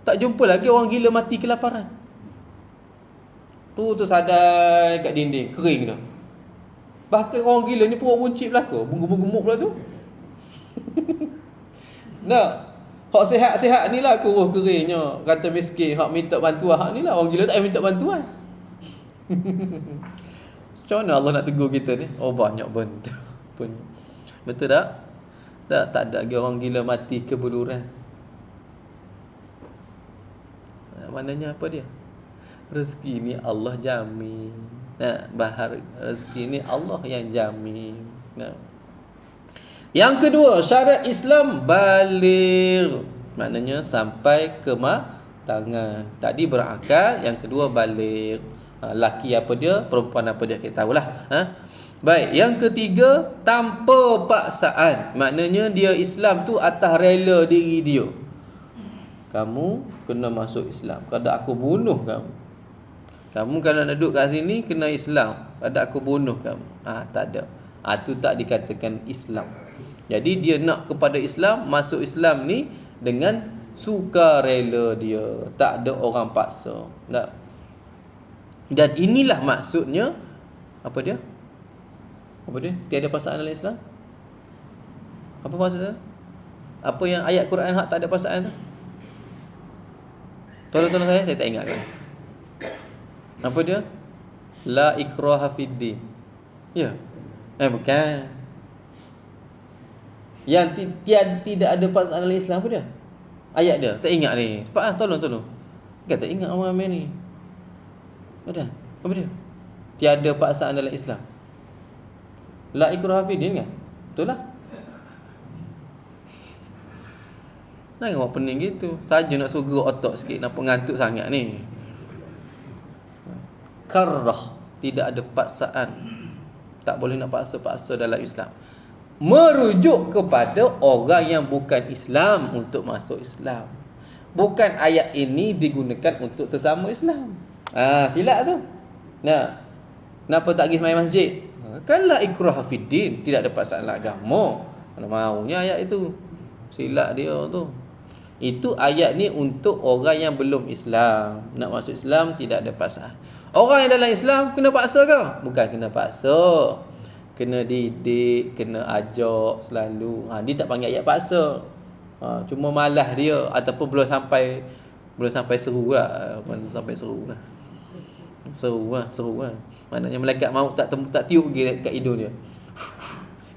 S1: Tak jumpa lagi orang gila mati kelaparan. Tu tersadai kat dinding, kering dah. Bahkan orang gila ni perut buncit belaka, gemuk-gemuk pula tu. Nah, hak sihat-sihat ni lah kurus keringnya. Kata miskin, hak minta bantuan, hak ni lah orang gila tak payah minta bantuan. Macam mana Allah nak tegur kita ni? Oh, banyak benda punya. Betul tak? Tak ada lagi orang gila mati kebuluran. Maknanya apa dia? Rezeki ni Allah jamin. Nah, bahar rezeki ni Allah yang jamin. Nah. Yang kedua, syarat Islam baligh. Maknanya sampai ke matangan. Tadi berakal, yang kedua baligh. Laki apa dia, perempuan apa dia, kita tahulah. Baik, yang ketiga, tanpa paksaan. Maknanya dia Islam tu atas rela diri dia. Kamu kena masuk Islam. Kalau aku bunuh kamu. Kamu kalau nak duduk kat sini kena Islam. Kalau aku bunuh kamu. Tak ada. Tu tak dikatakan Islam. Jadi dia nak kepada Islam, masuk Islam ni dengan sukarela dia. Tak ada orang paksa. Tak. Dan inilah maksudnya, apa dia? Tiada paksaan dalam Islam? Apa maksudnya? Apa yang ayat Quran hak tak ada paksaan tu? Tolong saya tak ingat kan. Apa dia? La ikraha fid din. Ya. Bukan. Yang tidak ada paksaan dalam Islam apa dia? Ayat dia. Tak ingat ni. Cepat tolong. Kan tak ingat orang main ni. Apa dia? Tiada paksaan dalam Islam. La ikraha fid din kan? Betul lah. Jangan orang pening gitu. Saja nak suruh gerak otak sikit. Nampak ngantuk sangat ni. Karrah. Tidak ada paksaan. Tak boleh nak paksa-paksa dalam Islam. Merujuk kepada orang yang bukan Islam untuk masuk Islam. Bukan ayat ini digunakan untuk sesama Islam. Silap tu. Kenapa tak pergi sembahyang masjid? Kan la ikraha fid din. Tidak ada paksaan dalam agama. Mana maunya ayat itu. Silap dia tu. Itu ayat ni untuk orang yang belum Islam. Nak masuk Islam tidak ada paksaan. Orang yang dalam Islam kena paksa ke? Bukan kena paksa. Kena didik, kena ajak selalu. Dia tak panggil ayat paksa. Cuma malas dia ataupun belum sampai seru lah. Belum sampai seru lah. Seru lah. Maknanya malaikat maut tak tiup pergi kat hidung dia.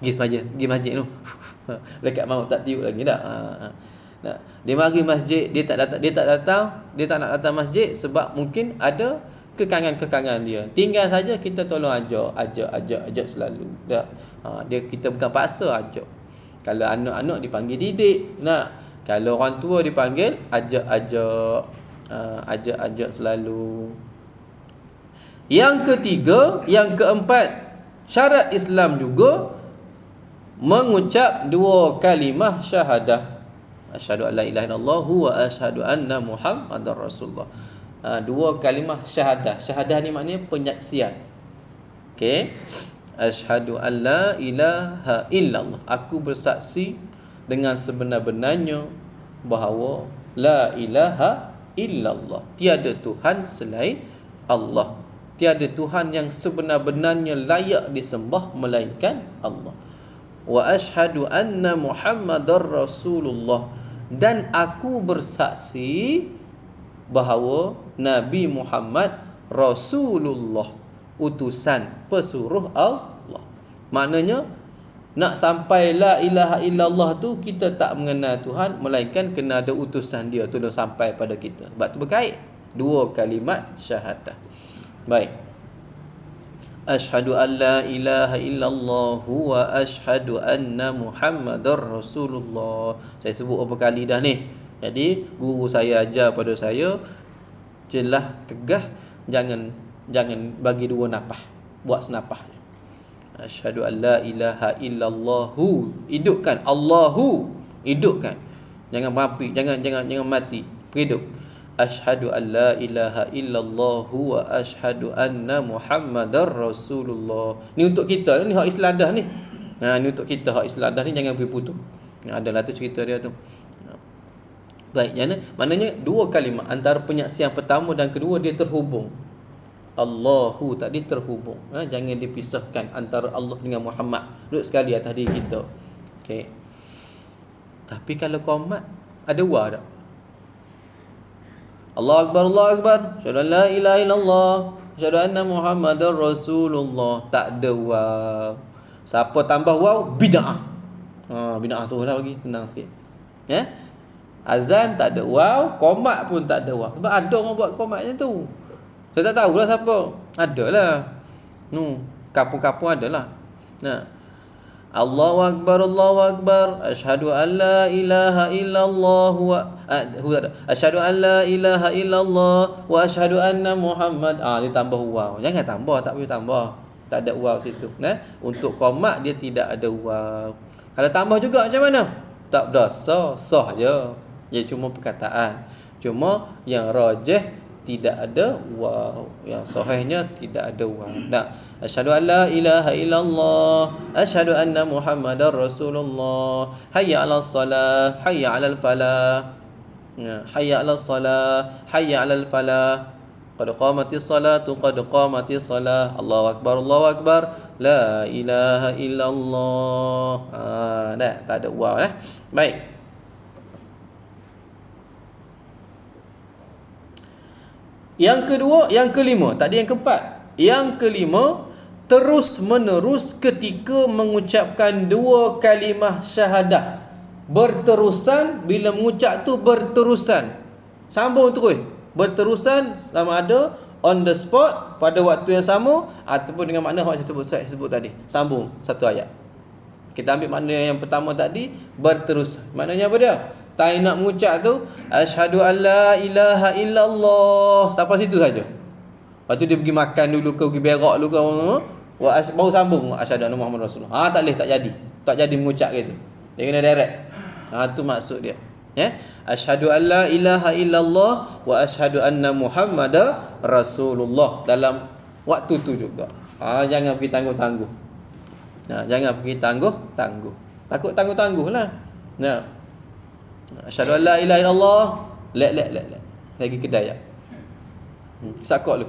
S1: Pergi masjid tu. Malaikat maut tak tiup lagi dah. Dia mari masjid, dia tak nak datang masjid sebab mungkin ada kekangan-kekangan dia. Tinggal saja kita tolong ajak selalu. Kita bukan paksa ajak. Kalau anak-anak dipanggil didik. Kalau orang tua dipanggil ajak selalu. Yang ketiga, yang keempat, syarat Islam juga mengucap dua kalimah syahadah. Asyhadu an la ilaha illallah wa asyhadu anna Muhammadar Rasulullah. Dua kalimah syahadah. Syahadah ni maknanya penyaksian. Okey. Asyhadu an la ilaha illallah. Aku bersaksi dengan sebenar-benarnya bahawa la ilaha illallah. Tiada Tuhan selain Allah. Tiada Tuhan yang sebenar-benarnya layak disembah melainkan Allah. Wa asyhadu anna Muhammadar Rasulullah. Dan aku bersaksi bahawa Nabi Muhammad Rasulullah, utusan pesuruh Allah. Maknanya nak sampai la ilaha illallah tu kita tak mengenal Tuhan melainkan kena ada utusan dia tu dah sampai pada kita. Sebab tu berkait dua kalimat syahadah. Baik. Asyhadu an la ilaha illallah wa asyhadu anna Muhammadar Rasulullah. Saya sebut berapa kali dah ni. Jadi guru saya ajar pada saya, jelas tegah, jangan bagi dua napah, buat senapah. Asyhadu an la ilaha illallah, hidupkan Allahu, hidupkan. Jangan mati, jangan mati, hidup. Asyhadu an la ilaha illallah wa asyhadu anna Muhammadar Rasulullah. Ni untuk kita ni, hak Islam dah ni. Ni untuk kita hak Islam dah ni, jangan pergi putus. Adalah tu cerita dia tu. Baik, maknanya dua kalimah antara penyaksian pertama dan kedua dia terhubung. Allahu tadi terhubung. Jangan dipisahkan antara Allah dengan Muhammad. Duduk sekali atas diri kita. Okey. Tapi kalau qomat ada wa tak? Allahu akbar, Allahu akbar. Asyhadu an la ilaha illallah, asyhadu anna Muhammadar Rasulullah. Tak ada waw. Siapa tambah waw, bid'ah. Bid'ah tu lah bagi senang sikit. Azan tak ada waw, qomat pun tak ada waw. Sebab ada orang buat qomat macam tu. Saya tak tahulah siapa. Adalah. Kampung-kampung adalah. Nah. Allahu Akbar, asyhadu an la ilaha illallah asyhadu an la ilaha illallah wa asyhadu anna Muhammad. Dia tambah waw. Jangan tambah, tak boleh tambah. Tak ada waw situ. Untuk qomat dia tidak ada waw. Kalau tambah juga macam mana? Tak berdosa, sah je. Dia cuma perkataan. Cuma yang rajih tidak ada waw. Yang sahihnya tidak ada waw. Asyhadu an la ilaha illallah, asyhadu anna Muhammadar Rasulullah. Hayya 'alas salah, hayya 'alal falah. Hayya 'alas salah, hayya 'alal falah. Qad qamatis salatu, qad qamatis salah. Allahu akbar, Allahu akbar. La ilaha illallah. Tak ada waw Baik. Yang kedua, yang kelima. Tadi yang keempat. Yang kelima, terus menerus ketika mengucapkan dua kalimah syahadah. Berterusan, bila mengucap tu berterusan. Sambung terus. Berterusan sama ada on the spot pada waktu yang sama ataupun dengan makna yang saya sebut tadi. Sambung satu ayat. Kita ambil makna yang pertama tadi, berterusan. Maknanya apa dia? Tak nak mengucap tu asyhadu an la ilaha illallah sampai situ saja. Lepas tu dia pergi makan dulu ke, pergi berak dulu ke, baru sambung asyhadu anna Muhammad Rasulullah. Tak boleh, tak jadi. Tak jadi mengucap gitu. Dia kena direct. Tu maksud dia. Asyhadu an la ilaha illallah wa asyhadu anna Muhammadar Rasulullah dalam waktu tu juga. Jangan pergi tangguh-tangguh. Jangan pergi tangguh-tangguh. Takut tangguh-tangguh lah. Asyhadu an la ilaha illallah. Lek. Lagi kedai ya. Sakok lu.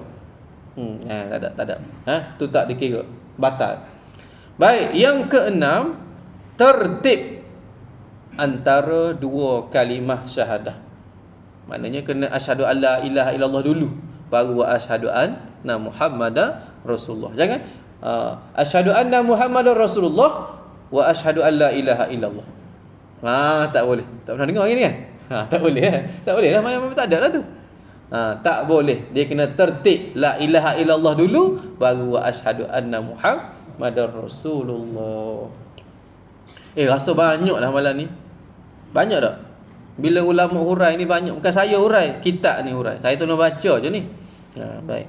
S1: Tak ada. Tu tak dikira. Batal. Baik, yang keenam, tertib antara dua kalimah syahadah. Maknanya kena asyhadu an la ilaha illallah dulu, baru asyhadu anna Muhammadar Rasulullah. Jangan asyhadu anna Muhammadar Rasulullah wa asyhadu an la ilaha illallah. Tak boleh. Tak pernah dengar ni kan? Tak boleh Tak boleh lah. Mana tak ada lah tu. Tak boleh. Dia kena tertib la ilaha illallah dulu, baru asyhadu anna Muhammadar Rasulullah. Rasa banyak lah malam ni. Banyak tak? Bila ulama hurai ni banyak. Bukan saya hurai, kitab ni hurai. Saya tolong baca je ni. Baik.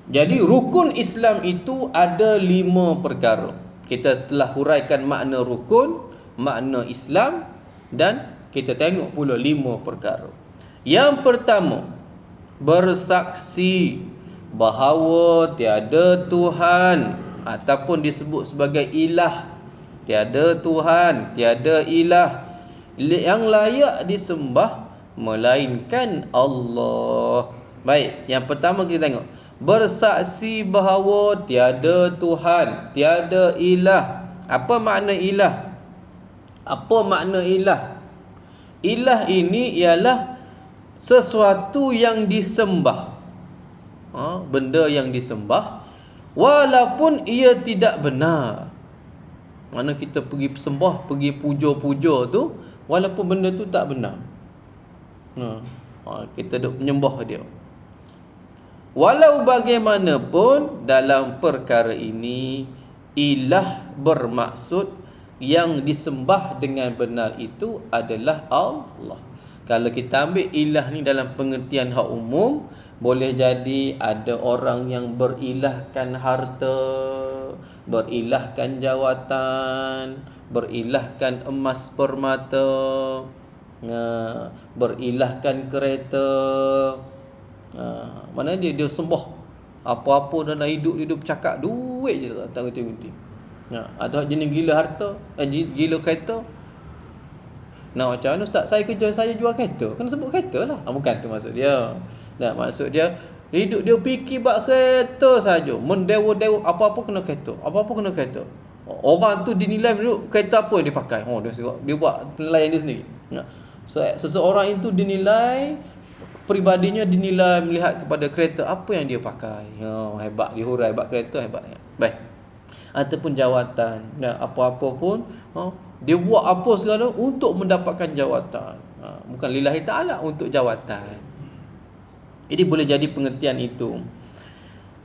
S1: Jadi rukun Islam itu ada 5 perkara. Kita telah huraikan makna rukun, makna Islam, dan kita tengok pula 5 perkara. Yang pertama, bersaksi bahawa tiada Tuhan ataupun disebut sebagai ilah. Tiada Tuhan, tiada ilah yang layak disembah melainkan Allah. Baik, yang pertama kita tengok, bersaksi bahawa tiada Tuhan, tiada ilah. Apa makna ilah? Apa makna ilah? Ilah ini ialah sesuatu yang disembah. Benda yang disembah walaupun ia tidak benar. Mana kita pergi sembah, pergi puja-puja tu, walaupun benda tu tak benar. Kita duk menyembah dia. Walau bagaimanapun dalam perkara ini, ilah bermaksud yang disembah dengan benar itu adalah Allah. Kalau kita ambil ilah ni dalam pengertian hak umum, boleh jadi ada orang yang berilahkan harta, berilahkan jawatan, berilahkan emas permata, berilahkan kereta. Mana dia sembah apa-apa dalam hidup dia bercakap duit je tak reti-reti. Atau jenis gila harta, gila kereta. Macam mana ustaz, saya kerja, saya jual kereta, kena sebut kereta lah. Bukan tu maksud dia. Maksud dia hidup dia fikir bab kereta saja, mendewa-dewa apa-apa kena kereta, apa-apa kena kereta. Orang tu dinilai menurut kereta apa dia pakai. Dia buat penilaian dia sendiri. Seseorang itu dinilai, peribadinya dinilai melihat kepada kereta apa yang dia pakai. Hebat dia hurai bab kereta, hebat. Baik. Ataupun jawatan, apa-apa pun dia buat apa segala untuk mendapatkan jawatan. bukan lillahi ta'ala untuk jawatan. Jadi boleh jadi pengertian itu.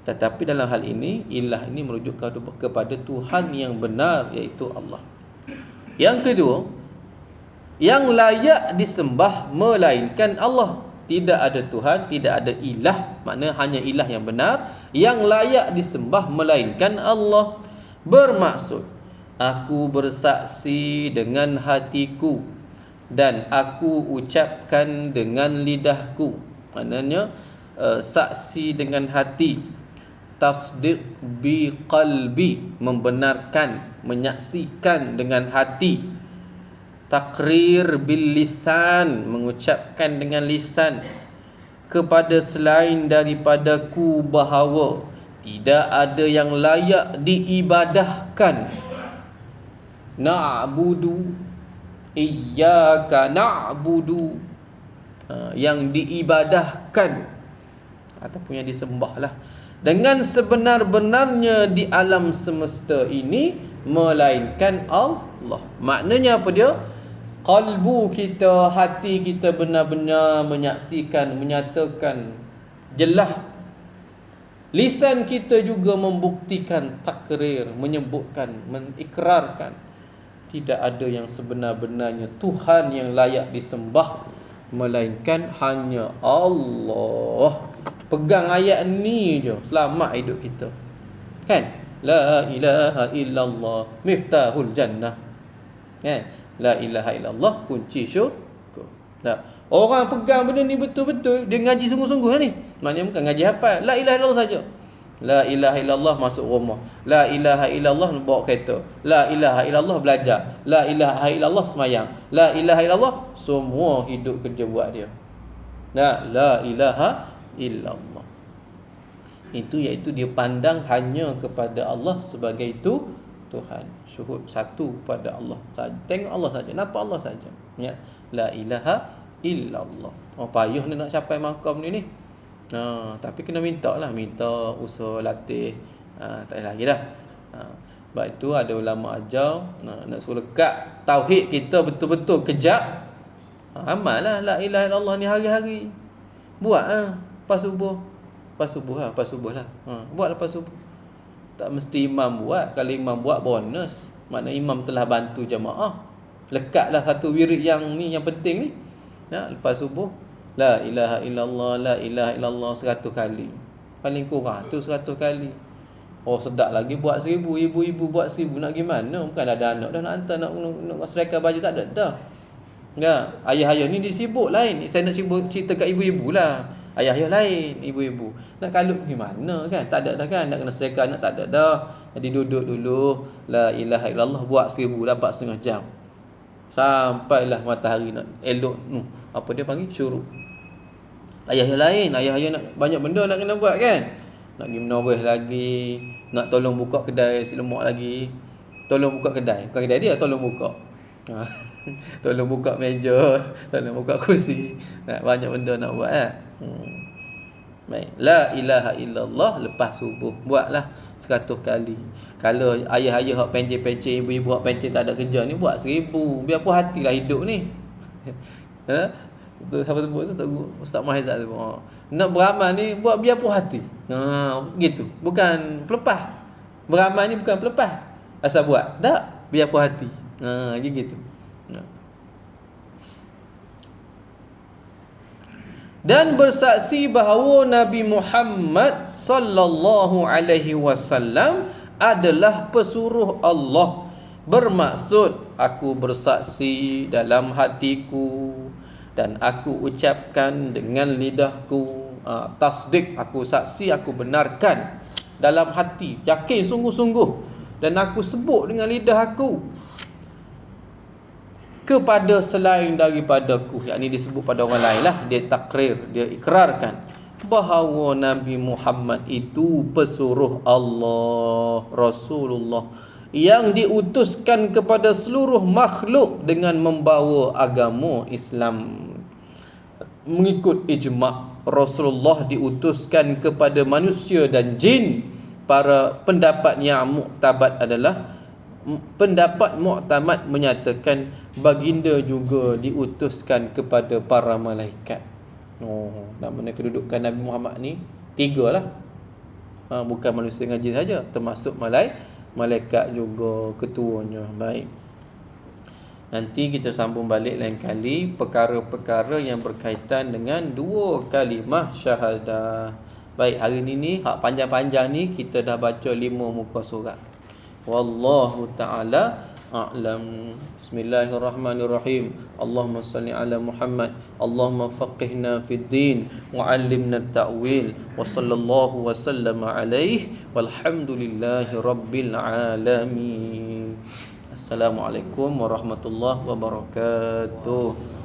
S1: Tetapi dalam hal ini, ilah ini merujuk kepada Tuhan yang benar, iaitu Allah. Yang kedua, yang layak disembah melainkan Allah. Tidak ada Tuhan, tidak ada ilah, maknanya hanya ilah yang benar yang layak disembah melainkan Allah. Bermaksud, aku bersaksi dengan hatiku dan aku ucapkan dengan lidahku. Maknanya saksi dengan hati, tasdiq bi qalbi, membenarkan, menyaksikan dengan hati, takrir bil lisan, mengucapkan dengan lisan, kepada selain daripadaku bahawa tidak ada yang layak diibadahkan. Na'budu, iyyaka na'budu, yang diibadahkan ataupun yang disembahlah dengan sebenar-benarnya di alam semesta ini melainkan Allah. Maknanya apa dia? Qalbu kita, hati kita benar-benar menyaksikan, menyatakan jelas. Lisan kita juga membuktikan, takrir, menyebutkan, mengikrarkan tidak ada yang sebenar-benarnya Tuhan yang layak disembah melainkan hanya Allah. Pegang ayat ni je, selamat hidup kita. Kan? La ilaha illallah miftahul jannah. Kan? La ilaha illallah kunci syurga. Nah, orang pegang benda ni betul-betul, dia ngaji sungguh-sungguh lah ni. Maknanya bukan ngaji hafal. La ilaha illallah saja. La ilaha illallah masuk rumah. La ilaha illallah bawa kereta. La ilaha illallah belajar. La ilaha illallah semayang. La ilaha illallah semua hidup kerja buat dia. Nah, la ilaha illallah. Itu iaitu dia pandang hanya kepada Allah sebagai itu Tuhan. Syuhud satu pada Allah saja. Tengok Allah saja, nampak Allah saja. Ya, la ilaha illallah. Oh, payuh ni nak capai makam ni. Tapi kena minta lah, minta usaha latih. Tak payah lagi dah. Sebab itu ada ulama ajar nak suruh lekat tauhid kita betul-betul kejap. Amal lah la ilaha illallah ni hari-hari. Buat lepas subuh. Lepas subuh lah. Buat lepas subuh. Tak mesti imam buat. Kalau imam buat bonus, maknanya imam telah bantu jemaah. Lekatlah satu wirid yang ni, yang penting ni. Lepas subuh, la ilaha illallah, la ilaha illallah 100 kali. Paling kurang tu 100 kali. Oh, sedap lagi buat 1000. Ibu-ibu buat 1000 nak gimana? Bukan ada anak dah nak hantar, nak seraikan baju, tak ada dah. Ya, ayah-ayah ni disibuk lain. Saya nak cerita kat ibu-ibu lah. Ayah-ayah lain, ibu-ibu. Nak kalut gimana kan? Tak ada dah kan? Nak kena seraikan anak, tak ada dah. Jadi duduk dulu, la ilaha illallah, buat 1000, dapat setengah jam. Sampailah matahari nak elok. Apa dia panggil? Syuruk. Ayah-ayah lain, ayah-ayah nak banyak benda nak kena buat kan? Nak pergi menoreh lagi, nak tolong buka kedai si lemak lagi. Tolong buka kedai, bukan kedai dia, tolong buka. Tolong buka meja, tolong buka kursi. Banyak benda nak buat Baik, la ilaha illallah lepas subuh buatlah 100 kali. Kalau ayah-ayah hak pencen-pencen, ibu-ibu hak pencen tak ada kerja ni, buat 1000. Biar puas hatilah hidup ni. Tu siapa sebut tu? Ustaz Mahizat sebut. Nak beramal ni buat biar puas hati. Gitu. Bukan pelepah. Beramal ni bukan pelepah. Asal buat. Tak, biar puas hati. Gitu. Dan bersaksi bahawa Nabi Muhammad sallallahu alaihi wasallam adalah pesuruh Allah. Bermaksud, aku bersaksi dalam hatiku dan aku ucapkan dengan lidahku. Tasdik, aku saksi, aku benarkan dalam hati, yakin sungguh-sungguh, dan aku sebut dengan lidah aku kepada selain daripadaku, yakni disebut pada orang lain lah. Dia takrir, dia ikrarkan bahawa Nabi Muhammad itu pesuruh Allah, Rasulullah yang diutuskan kepada seluruh makhluk dengan membawa agama Islam. Mengikut ijma', Rasulullah diutuskan kepada manusia dan jin. Para pendapat yang muktabat adalah pendapat muktamad menyatakan baginda juga diutuskan kepada para malaikat. Nama kedudukan Nabi Muhammad ni 3 lah. Bukan manusia dengan jin saja, termasuk malaikat juga ketuanya. Baik. Nanti kita sambung balik lain kali perkara-perkara yang berkaitan dengan 2 kalimah syahadah. Baik, hari ni hak panjang-panjang ni kita dah baca 5 muka surat. Wallahu ta'ala a'lam. Bismillahirrahmanirrahim. Allahumma salli ala Muhammad. Allahumma faqihna fid din wa 'allimna at-ta'wil wa sallallahu wa sallama alaihi walhamdulillahi rabbil alamin. Assalamualaikum warahmatullahi wabarakatuh.